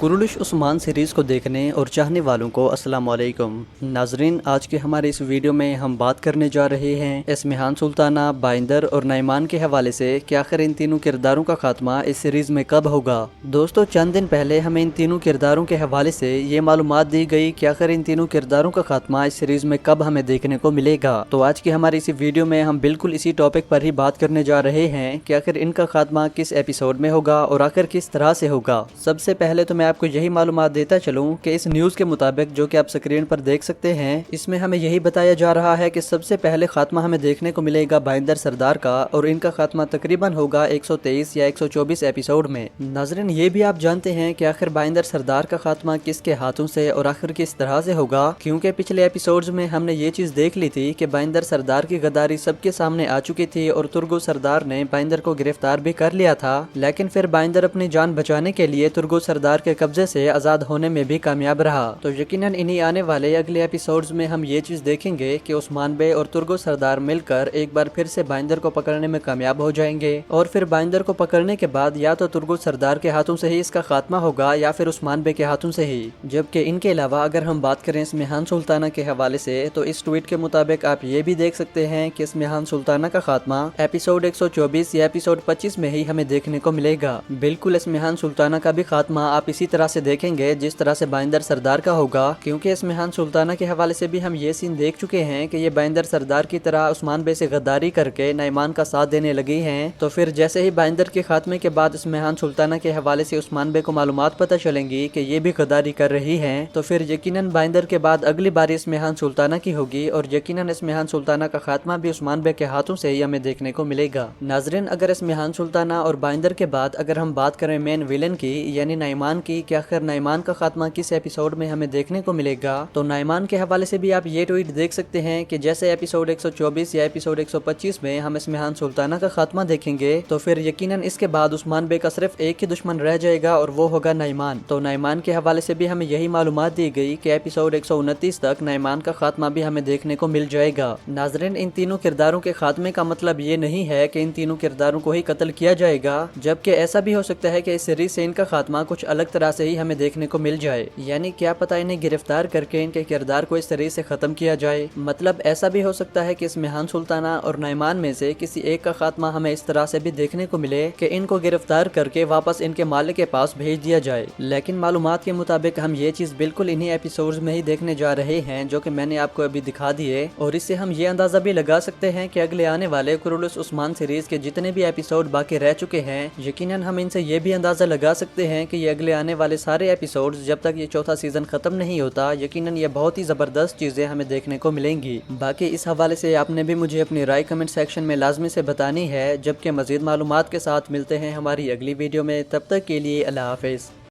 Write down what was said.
कुरुलिश Usman series को देखने और चाहने वालों को अस्सलाम वालेकुम नाजरीन। आज के हमारे इस वीडियो में हम बात करने जा रहे हैं एस्मिहान सुल्ताना, बाइंदर और नाइमान के हवाले से कि आखिर इन तीनों किरदारों का खात्मा इस सीरीज़ में कब होगा। दोस्तों, चंद दिन पहले हमें इन तीनों किरदारों के हवाले से ये मालूमात दी गई कि आखिर इन तीनों किरदारों का खात्मा इस सीरीज़ में कब हमें देखने को मिलेगा। तो आज की हमारी इसी वीडियो में हम बिल्कुल इसी टॉपिक पर ही बात करने जा रहे हैं कि आखिर इनका खात्मा किस एपिसोड में होगा और आखिर किस तरह से होगा। सबसे पहले तो मैं आपको यही मालूमात देता चलूं कि इस न्यूज़ के मुताबिक जो कि आप स्क्रीन पर देख सकते हैं, इसमें हमें यही बताया जा रहा है कि सबसे पहले खात्मा हमें देखने को मिलेगा बाइंदर सरदार का और इनका खात्मा तकरीबन होगा 123 या 124 एपिसोड में। नाज़रीन, ये भी आप जानते हैं कि आखिर बाइंदर सरदार का खात्मा किसके हाथों से और आखिर किस तरह से होगा, क्योंकि पिछले एपिसोड्स में हमने ये चीज़ देख ली थी कि बाइंदर सरदार की गद्दारी सबके सामने आ चुकी थी और तुर्गो सरदार ने बाइंदर को गिरफ्तार भी कर लिया था। लेकिन फिर बाइंदर अपनी जान बचाने के लिए तुर्गो सरदार के कब्जे से आज़ाद होने में भी कामयाब रहा। तो यकीनन इन्हीं आने वाले अगले एपिसोड्स में हम ये चीज़ देखेंगे कि उस्मान बे और तुर्गो सरदार मिलकर एक बार फिर से बाइंदर को पकड़ने में कामयाब हो जाएंगे और फिर बाइंदर को पकड़ने के बाद या तो तुर्गो सरदार के हाथों से ही इसका खात्मा होगा या फिर उस्मान बे के हाथों से ही। जबकि इनके अलावा अगर हम बात करें एस्मिहान सुल्ताना के हवाले से, तो इस ट्वीट के मुताबिक आप ये भी देख सकते हैं कि एस्मिहान सुल्ताना का खात्मा एपिसोड 124 या एपिसोड 25 में ही हमें देखने को मिलेगा। बिल्कुल एस्मिहान सुल्ताना का भी खात्मा आप इसी तरह से देखेंगे जिस तरह से बाइंदर सरदार का होगा, क्योंकि एस्मिहान सुल्ताना के हवाले से भी हम ये सीन देख चुके हैं कि ये बाइंदर सरदार की तरह उस्मान बे से गद्दारी करके नाइमान का साथ देने लगी हैं। तो फिर जैसे ही बाइंदर के खात्मे के बाद एस्मिहान सुल्ताना के हवाले से उस्मान बे को मालूमात पता चलेंगी कि ये भी गद्दारी कर रही हैं, तो फिर यकीनन बाइंदर के बाद अगली बारी एस्मिहान सुल्ताना की होगी और यकीनन एस्मिहान सुल्ताना का खात्मा भी उस्मान बे के हाथों से ही हमें देखने को मिलेगा। नाजरीन, अगर एस्मिहान सुल्ताना और बाइंदर के बाद अगर हम बात करें मेन विलन की यानी नाइमान की, कि आखिर नाइमान का खात्मा किस एपिसोड में हमें देखने को मिलेगा, तो नाइमान के हवाले से भी आप ये ट्वीट देख सकते हैं कि जैसे एपिसोड 124 या एपिसोड 125 में हम एस्मिहान सुल्ताना का खात्मा देखेंगे, तो फिर यकीनन इसके बाद उस्मान बे का सिर्फ एक ही दुश्मन रह जाएगा और वो होगा नाइमान। तो नाइमान के हवाले से भी हमें यही मालूमात दी गई कि एपिसोड 129 तक नाइमान का खात्मा भी हमें देखने को मिल जाएगा। नाजरीन, इन तीनों किरदारों के खात्मे का मतलब ये नहीं है कि इन तीनों किरदारों को ही कत्ल किया जाएगा, जबकि ऐसा भी हो सकता है कि इस सीरीज से इनका खात्मा कुछ अलग तरह से ही हमें देखने को मिल जाए, यानी क्या पता इन्हें गिरफ्तार करके इनके किरदार को इस तरह से खत्म किया जाए। मतलब ऐसा भी हो सकता है कि एस्मिहान सुल्ताना और नाइमान में से किसी एक का खात्मा हमें इस तरह से भी देखने को मिले कि इनको गिरफ्तार करके वापस इनके मालिक के पास भेज दिया जाए। लेकिन मालूमात के मुताबिक हम ये चीज बिल्कुल इन्हीं एपिसोड्स में ही देखने जा रहे हैं जो कि मैंने आपको अभी दिखा दिए, और इससे हम ये अंदाजा भी लगा सकते हैं कि अगले आने वाले कुरुलिश उस्मान सीरीज के जितने भी एपिसोड बाकी रह चुके हैं, यकीनन हम इनसे ये भी अंदाजा लगा सकते हैं कि ये अगले आने वाले सारे एपिसोड्स जब तक ये चौथा सीजन खत्म नहीं होता, यकीनन ये बहुत ही जबरदस्त चीजें हमें देखने को मिलेंगी। बाकी इस हवाले से आपने भी मुझे अपनी राय कमेंट सेक्शन में लाजमी से बतानी है। जबकि मजीद मालूमात के साथ मिलते हैं हमारी अगली वीडियो में, तब तक के लिए अल्लाह हाफिज।